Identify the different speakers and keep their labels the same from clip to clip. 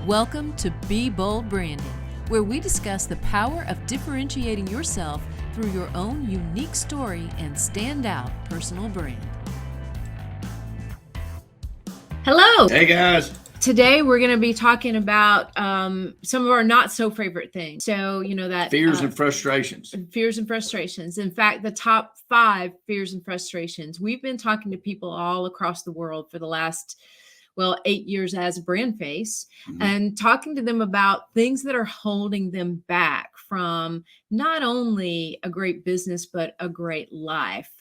Speaker 1: Welcome to Be Bold Branding, where we discuss the power of differentiating yourself through your own unique story and standout personal brand. Hello.
Speaker 2: Hey guys.
Speaker 1: Today we're going to be talking about some of our not so favorite things. So, that
Speaker 2: fears and frustrations.
Speaker 1: Fears and frustrations. In fact, the top 5 fears and frustrations. We've been talking to people all across the world for the last 8 years as BrandFace, and talking to them about things that are holding them back from not only a great business, but a great life.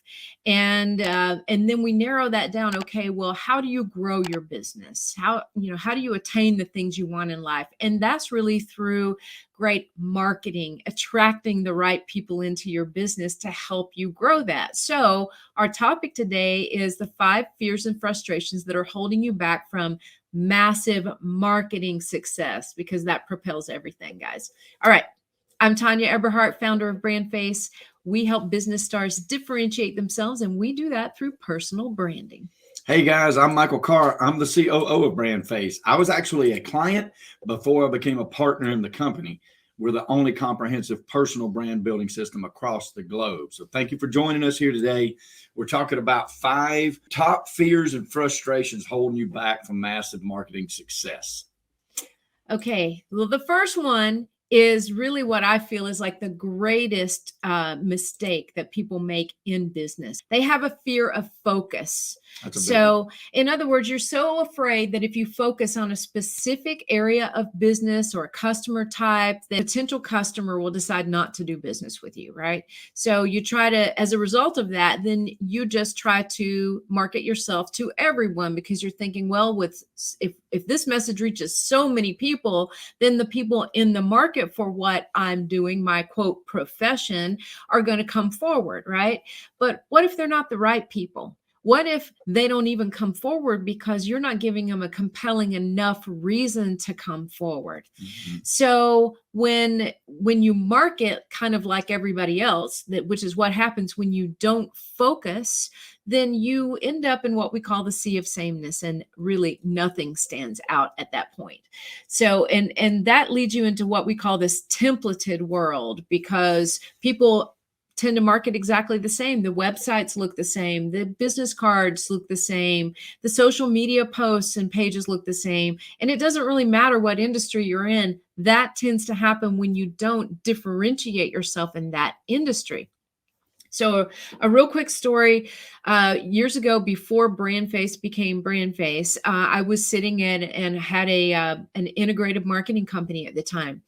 Speaker 1: And then we narrow that down. Okay, well, how do you grow your business? How do you attain the things you want in life? And that's really through great marketing, attracting the right people into your business to help you grow that. So our topic today is the 5 fears and frustrations that are holding you back from massive marketing success, because that propels everything, guys. All right. I'm Tanya Eberhardt, founder of BrandFace. We help business stars differentiate themselves, and we do that through personal branding.
Speaker 2: Hey guys, I'm Michael Carr. I'm the COO of BrandFace. I was actually a client before I became a partner in the company. We're the only comprehensive personal brand building system across the globe. So thank you for joining us here today. We're talking about 5 top fears and frustrations holding you back from massive marketing success.
Speaker 1: Okay, well, the first one is really what I feel is like the greatest mistake that people make in business. They have a fear of focus. So in other words, you're so afraid that if you focus on a specific area of business or a customer type, the potential customer will decide not to do business with you, right? So you try to, as a result of that, then you just try to market yourself to everyone, because you're thinking, well, if this message reaches so many people, then the people in the market for what I'm doing, my quote profession, are going to come forward, right? But what if they're not the right people? What if they don't even come forward because you're not giving them a compelling enough reason to come forward? So when you market kind of like everybody else, which is what happens when you don't focus, then you end up in what we call the sea of sameness, and really nothing stands out at that point. So, and that leads you into what we call this templated world, because people tend to market exactly the same. The websites look the same. The business cards look the same. The social media posts and pages look the same. And it doesn't really matter what industry you're in. That tends to happen when you don't differentiate yourself in that industry. So a real quick story, years ago, before BrandFace became BrandFace, I was sitting in and had an integrative marketing company at the time.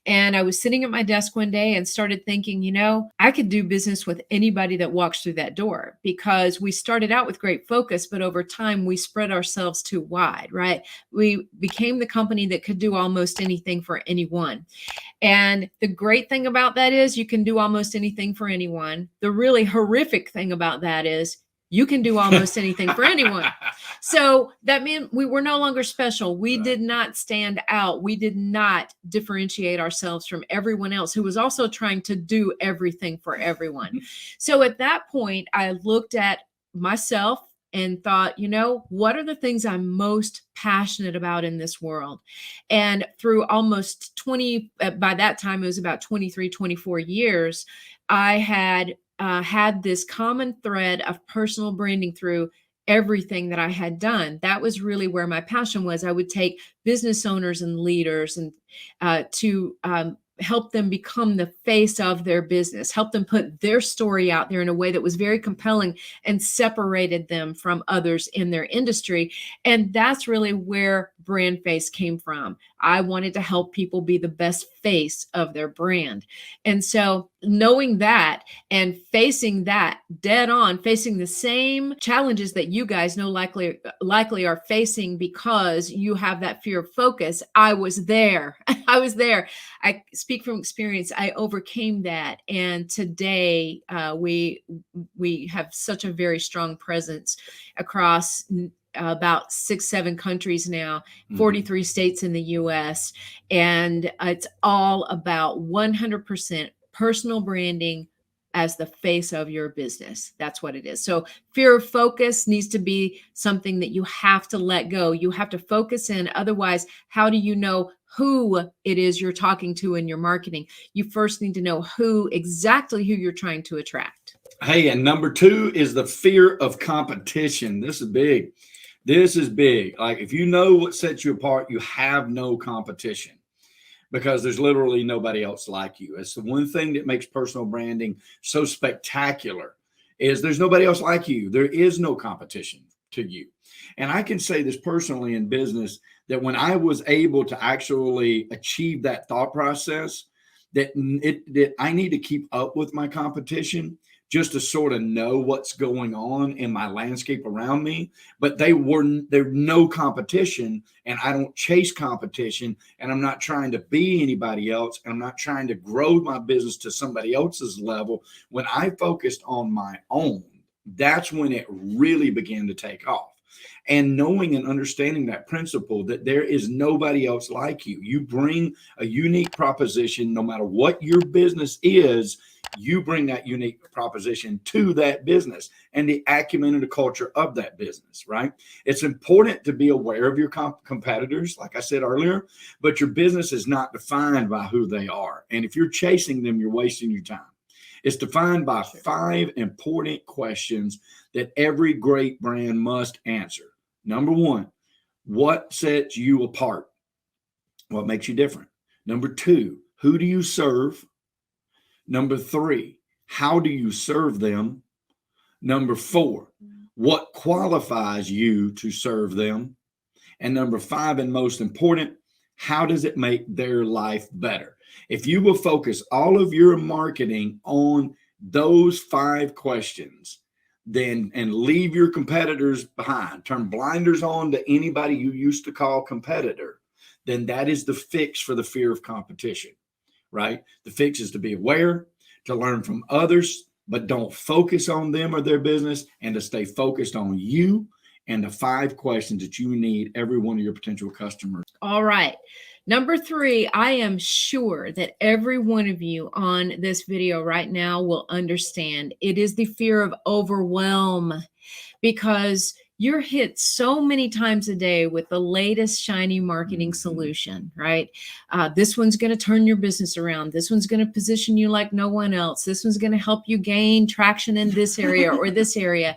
Speaker 1: And I was sitting at my desk one day and started thinking, I could do business with anybody that walks through that door, because we started out with great focus, but over time we spread ourselves too wide, right? We became the company that could do almost anything for anyone. And the great thing about that is you can do almost anything for anyone. The really horrific thing about that is you can do almost anything for anyone. So that meant we were no longer special. We did not stand out. We did not differentiate ourselves from everyone else who was also trying to do everything for everyone. So at that point, I looked at myself and thought, what are the things I'm most passionate about in this world? And through almost 20, by that time, it was about 23, 24 years, I had had this common thread of personal branding through everything that I had done. That was really where my passion was. I would take business owners and leaders and to help them become the face of their business, help them put their story out there in a way that was very compelling and separated them from others in their industry. And that's really where BrandFace came from. I wanted to help people be the best face of their brand. And so knowing that and facing that dead on, facing the same challenges that you guys know likely are facing because you have that fear of focus, I was there. I was there. I speak from experience. I overcame that. And today we have such a very strong presence across about 6-7 countries now, 43 states in the US. And it's all about 100% personal branding as the face of your business. That's what it is. So fear of focus needs to be something that you have to let go. You have to focus in. Otherwise, how do you know who it is you're talking to in your marketing? You first need to know exactly who you're trying to attract.
Speaker 2: Hey, and number 2 is the fear of competition. This is big. This is big. Like, if you know what sets you apart, you have no competition, because there's literally nobody else like you. It's the one thing that makes personal branding so spectacular, is there's nobody else like you. There is no competition to you. And I can say this personally in business, that when I was able to actually achieve that thought process, that I need to keep up with my competition just to sort of know what's going on in my landscape around me. But there's no competition, and I don't chase competition, and I'm not trying to be anybody else. And I'm not trying to grow my business to somebody else's level. When I focused on my own, that's when it really began to take off. And knowing and understanding that principle, that there is nobody else like you. You bring a unique proposition. No matter what your business is, you bring that unique proposition to that business and the acumen and the culture of that business, right? It's important to be aware of your competitors, like I said earlier, but your business is not defined by who they are. And if you're chasing them, you're wasting your time. It's defined by 5 important questions that every great brand must answer. Number 1, what sets you apart? What makes you different? Number 2, who do you serve? Number 3, how do you serve them? Number 4, what qualifies you to serve them? And number 5, and most important, how does it make their life better? If you will focus all of your marketing on those 5 questions, then, and leave your competitors behind, turn blinders on to anybody you used to call competitor, then that is the fix for the fear of competition, right? The fix is to be aware, to learn from others, but don't focus on them or their business, and to stay focused on you and the 5 questions that you need every one of your potential customers.
Speaker 1: All right. Number 3, I am sure that every one of you on this video right now will understand. It is the fear of overwhelm, because you're hit so many times a day with the latest shiny marketing solution, right? This one's going to turn your business around. This one's going to position you like no one else. This one's going to help you gain traction in this area or this area.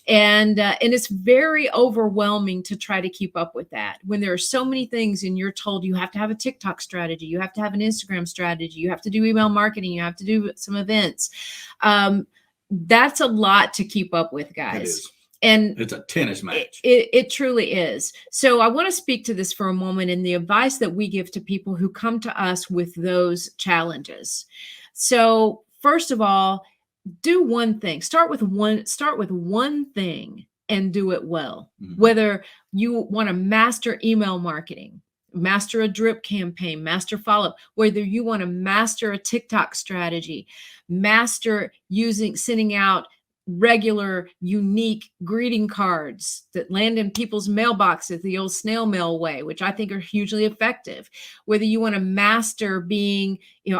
Speaker 1: And it's very overwhelming to try to keep up with that when there are so many things and you're told you have to have a TikTok strategy, you have to have an Instagram strategy, you have to do email marketing, you have to do some events. That's a lot to keep up with, guys.
Speaker 2: It is.
Speaker 1: And
Speaker 2: it's a tennis match.
Speaker 1: It truly is. So I want to speak to this for a moment, and the advice that we give to people who come to us with those challenges. So first of all, do one thing. Start with one thing and do it well. Mm-hmm. Whether you want to master email marketing, master a drip campaign, master follow-up, whether you want to master a TikTok strategy, master sending out regular, unique greeting cards that land in people's mailboxes the old snail mail way, which I think are hugely effective. Whether you want to master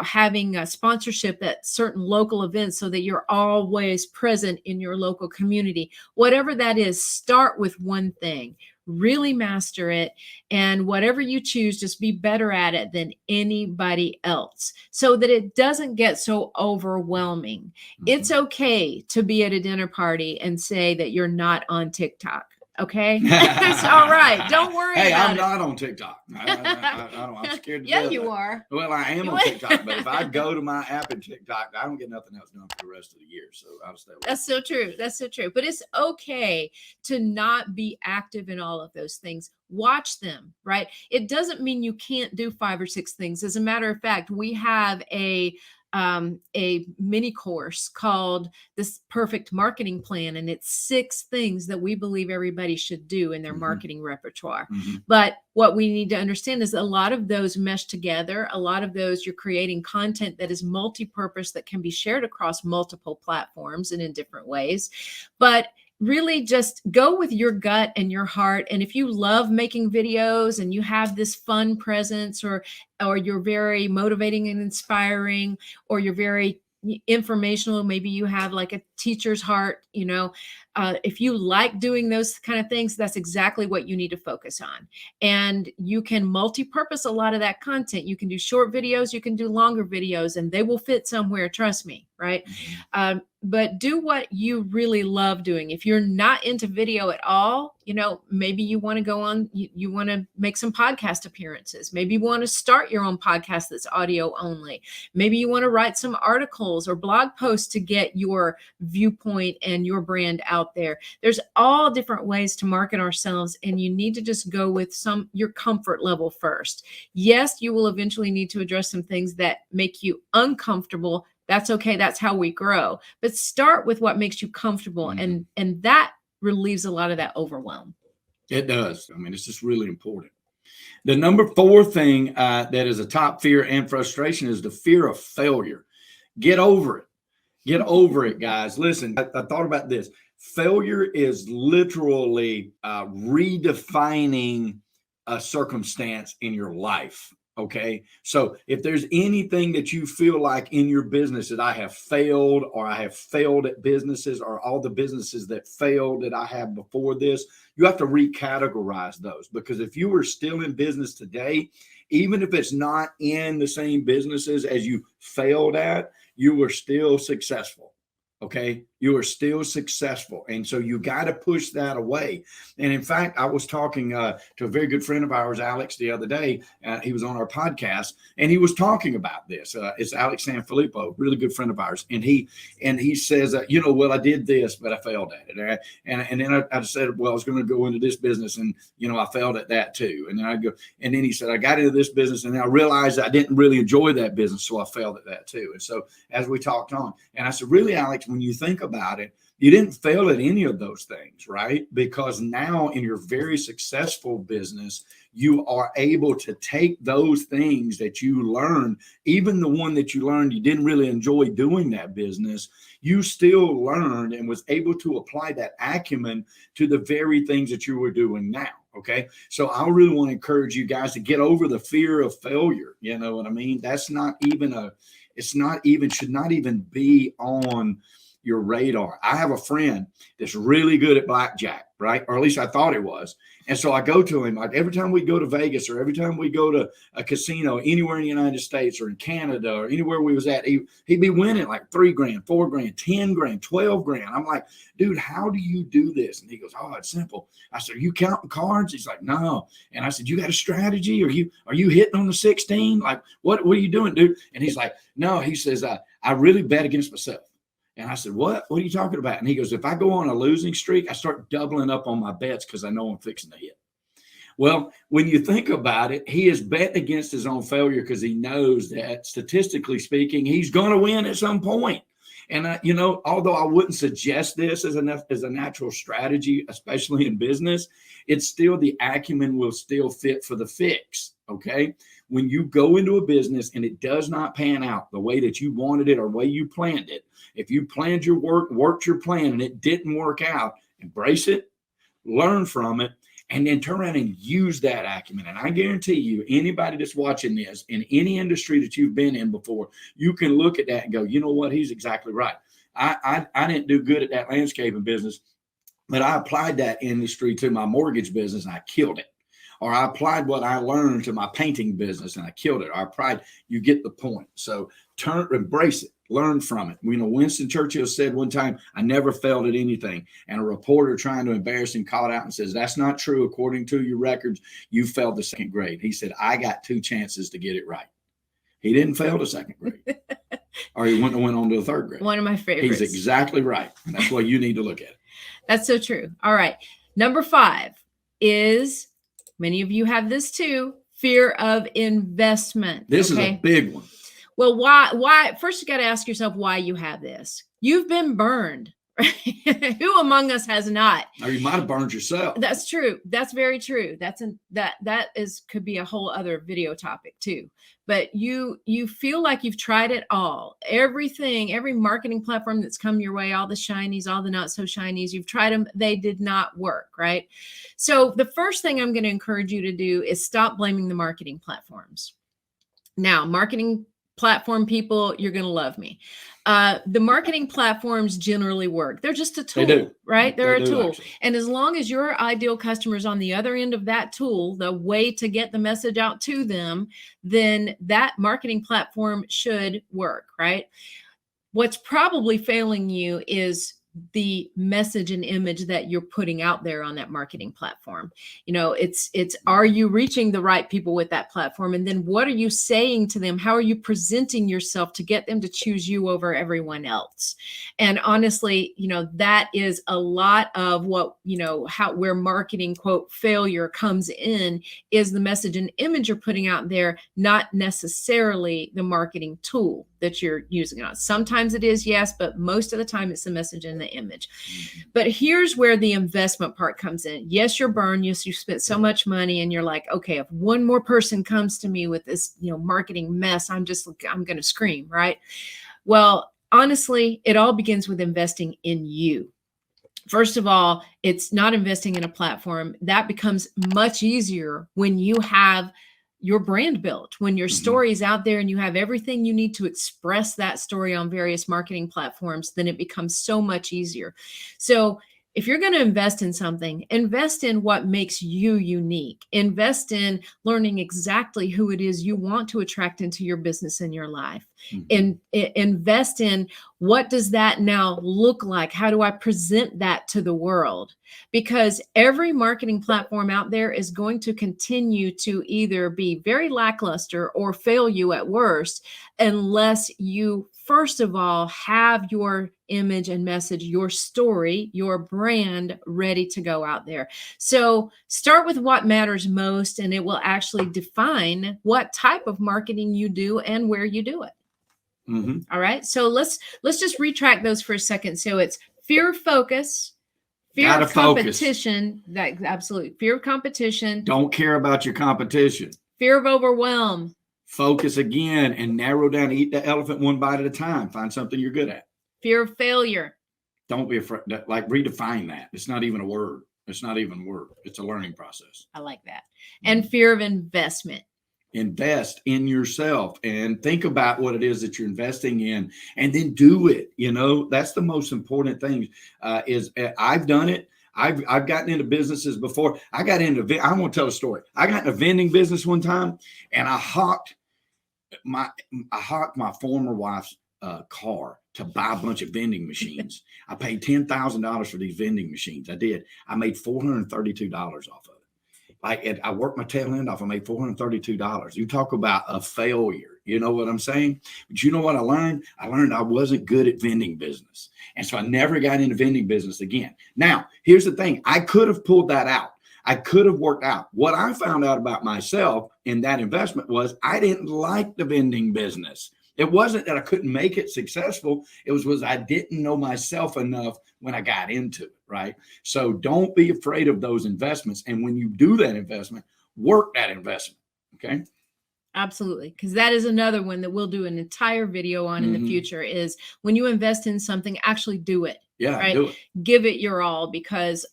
Speaker 1: having a sponsorship at certain local events so that you're always present in your local community, whatever that is, start with one thing. Really master it, and whatever you choose, just be better at it than anybody else so that it doesn't get so overwhelming. Mm-hmm. It's okay to be at a dinner party and say that you're not on TikTok. Okay. It's all right. Don't worry about it.
Speaker 2: Hey, I'm not on TikTok. I'm scared to death.
Speaker 1: You are.
Speaker 2: Well, I am on TikTok, but if I go to my app in TikTok, I don't get nothing else done for the rest of the year. So I'll stay away.
Speaker 1: That's so true. That's so true. But it's okay to not be active in all of those things. Watch them, right? It doesn't mean you can't do 5 or 6 things. As a matter of fact, we have a mini course called This Perfect Marketing Plan, and it's 6 things that we believe everybody should do in their mm-hmm. marketing repertoire. Mm-hmm. But what we need to understand is a lot of those mesh together. A lot of those, you're creating content that is multi-purpose, that can be shared across multiple platforms and in different ways. But really just go with your gut and your heart. And if you love making videos and you have this fun presence, or you're very motivating and inspiring, or you're very informational. Maybe you have like a teacher's heart, if you like doing those kind of things, that's exactly what you need to focus on. And you can multi-purpose a lot of that content. You can do short videos, you can do longer videos, and they will fit somewhere, trust me, right? But do what you really love doing. If you're not into video at all, maybe you want to go on, you want to make some podcast appearances. Maybe you want to start your own podcast that's audio only. Maybe you want to write some articles or blog posts to get your viewpoint and your brand out there. There's all different ways to market ourselves, and you need to just go with your comfort level first. Yes, you will eventually need to address some things that make you uncomfortable. That's okay. That's how we grow. But start with what makes you comfortable, and that relieves a lot of that overwhelm.
Speaker 2: It does. I mean, it's just really important. The number 4 thing that is a top fear and frustration is the fear of failure. Get over it. Get over it, guys. Listen, I thought about this. Failure is literally redefining a circumstance in your life. Okay. So if there's anything that you feel like in your business that I have failed, or I have failed at businesses, or all the businesses that failed that I have before this, you have to recategorize those, because if you were still in business today, even if it's not in the same businesses as you failed at, you were still successful. Okay. You are still successful. And so you got to push that away. And in fact, I was talking to a very good friend of ours, Alex, the other day. He was on our podcast, and he was talking about this. It's Alex Sanfilippo, really good friend of ours. And he says, well, I did this, but I failed at it. And then I said, well, I was going to go into this business, and, I failed at that too. And then he said, I got into this business, and I realized I didn't really enjoy that business. So I failed at that too. And so as we talked on, and I said, really, Alex, when you think about it, you didn't fail at any of those things, right? Because now in your very successful business, you are able to take those things that you learned, even the one that you learned you didn't really enjoy doing that business, you still learned and was able to apply that acumen to the very things that you were doing now. Okay. So I really want to encourage you guys to get over the fear of failure. You know what I mean? That's not even should not even be on your radar. I have a friend that's really good at blackjack, right? Or at least I thought he was. And so I go to him, like every time we go to Vegas, or every time we go to a casino anywhere in the United States or in Canada or anywhere we was at, he'd be winning like $3 grand, $4 grand, 10 grand, 12 grand. I'm like, dude, how do you do this? And he goes, oh, it's simple. I said, are you counting cards? He's like, no. And I said, you got a strategy? Are you hitting on the 16? Like, what are you doing, dude? And he's like, no. He says, I really bet against myself. And I said, what are you talking about? And he goes, if I go on a losing streak, I start doubling up on my bets because I know I'm fixing to hit. Well, when you think about it, he is betting against his own failure because he knows that statistically speaking, he's going to win at some point. And, although I wouldn't suggest this as a natural strategy, especially in business, it's still the acumen will still fit for the fix. Okay. When you go into a business and it does not pan out the way that you wanted it or the way you planned it, if you planned your worked your plan and it didn't work out, embrace it, learn from it, and then turn around and use that acumen. And I guarantee you, anybody that's watching this in any industry that you've been in before, you can look at that and go, you know what? He's exactly right. I didn't do good at that landscaping business, but I applied that industry to my mortgage business and I killed it. Or I applied what I learned to my painting business and I killed it. Or you get the point. So embrace it, learn from it. Winston Churchill said one time, I never failed at anything. And a reporter trying to embarrass him called out and says, that's not true. According to your records, you failed the second grade. He said, I got 2 chances to get it right. He didn't fail the second grade. Or he went on to the third grade.
Speaker 1: One of my favorites.
Speaker 2: He's exactly right. And that's why you need to look at it.
Speaker 1: That's so true. All right. Number 5 is, many of you have this too, fear of investment.
Speaker 2: This is a big one.
Speaker 1: Well, why? First, you got to ask yourself why you have this. You've been burned. Who among us has not?
Speaker 2: Or you might have burned yourself.
Speaker 1: That's true. That's very true. Could be a whole other video topic too. But you feel like you've tried it all. Everything, every marketing platform that's come your way, all the shinies, all the not so shinies, you've tried them. They did not work, right? So the first thing I'm going to encourage you to do is stop blaming the marketing platforms. Now, marketing platform people, you're going to love me. The marketing platforms generally work. They're just a tool,
Speaker 2: They do.
Speaker 1: right? They're
Speaker 2: They
Speaker 1: a
Speaker 2: do,
Speaker 1: tool.
Speaker 2: actually.
Speaker 1: And as long as your ideal customer's on the other end of that tool, the way to get the message out to them, then that marketing platform should work, right? What's probably failing you is the message and image that you're putting out there on that marketing platform. It's are you reaching the right people with that platform? And then what are you saying to them? How are you presenting yourself to get them to choose you over everyone else? And honestly, that is a lot of what, where marketing quote failure comes in, is the message and image you're putting out there, not necessarily the marketing tool that you're using it on. Sometimes it is, yes, but most of the time it's the message and the image. But here's where the investment part comes in. Yes, you're burned. Yes, you spent so much money and you're like, okay, if one more person comes to me with this, marketing mess, I'm going to scream, right? Well, honestly, it all begins with investing in you. First of all, it's not investing in a platform. That becomes much easier when you have your brand built, when your story is out there and you have everything you need to express that story on various marketing platforms, then it becomes so much easier. So if you're going to invest in something, invest in what makes you unique. Invest in learning exactly who it is you want to attract into your business and your life. And invest in, what does that now look like? How do I present that to the world? Because every marketing platform out there is going to continue to either be very lackluster or fail you at worst, unless you, first of all, have your image and message, your story, your brand ready to go out there. So start with what matters most, and it will actually define what type of marketing you do and where you do it. All right. So let's just retract those for a second. So it's fear of focus, fear of competition. Absolutely. Fear of competition.
Speaker 2: Don't care about your competition.
Speaker 1: Fear of overwhelm.
Speaker 2: Focus again and narrow down. Eat the elephant one bite at a time. Find something you're good at.
Speaker 1: Fear of failure.
Speaker 2: Don't be afraid. Like, redefine that. It's not even a word. It's not even a word. It's a learning process.
Speaker 1: I like that. And fear of investment.
Speaker 2: Invest in yourself and think about what it is that you're investing in, and then do it. That's the most important thing. I've done it. I've gotten into businesses before. I want to tell a story. I got in a vending business one time, and I hawked my former wife's car to buy a bunch of vending machines. I paid $10,000 for these vending machines. I did. I made $432 off of it. I worked my tail end off. I made $432. You talk about a failure. You know what I'm saying? But you know what I learned? I learned I wasn't good at vending business. And so I never got into vending business again. Now, here's the thing. I could have pulled that out. I could have worked out. What I found out about myself in that investment was I didn't like the vending business. It wasn't that I couldn't make it successful. It was I didn't know myself enough when I got into it, right? So don't be afraid of those investments. And when you do that investment, work that investment, okay?
Speaker 1: Absolutely. Because that is another one that we'll do an entire video on in the future, is when you invest in something, actually do it.
Speaker 2: Yeah,
Speaker 1: right?
Speaker 2: do it.
Speaker 1: Give it your all, because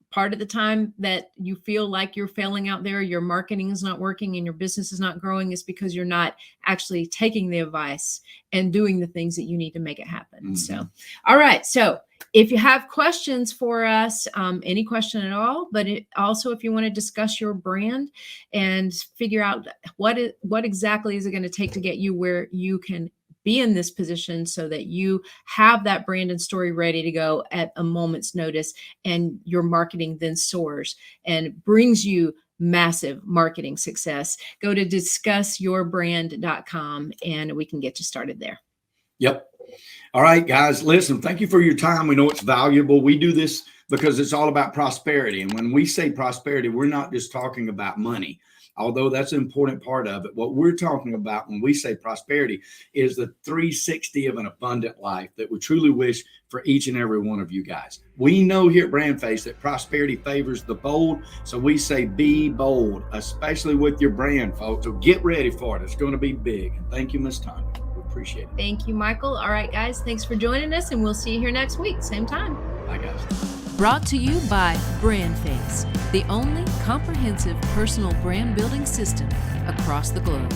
Speaker 1: part of the time that you feel like you're failing out there, your marketing is not working and your business is not growing, is because you're not actually taking the advice and doing the things that you need to make it happen. So, all right. So if you have questions for us, any question at all, but also if you want to discuss your brand and figure out what exactly is it going to take to get you where you can be in this position, so that you have that brand and story ready to go at a moment's notice, and your marketing then soars and brings you massive marketing success, go to discussyourbrand.com and we can get you started there.
Speaker 2: Yep. All right, guys, listen, thank you for your time. We know it's valuable. We do this because it's all about prosperity. And when we say prosperity, we're not just talking about money, although that's an important part of it. What we're talking about when we say prosperity is the 360 of an abundant life that we truly wish for each and every one of you guys. We know here at BrandFace that prosperity favors the bold. So we say be bold, especially with your brand, folks. So get ready for it. It's going to be big. And thank you, Ms. Tanya. We appreciate it.
Speaker 1: Thank you, Michael. All right, guys, thanks for joining us, and we'll see you here next week, same time.
Speaker 2: Bye, guys.
Speaker 3: Brought to you by BrandFace, the only comprehensive personal brand building system across the globe.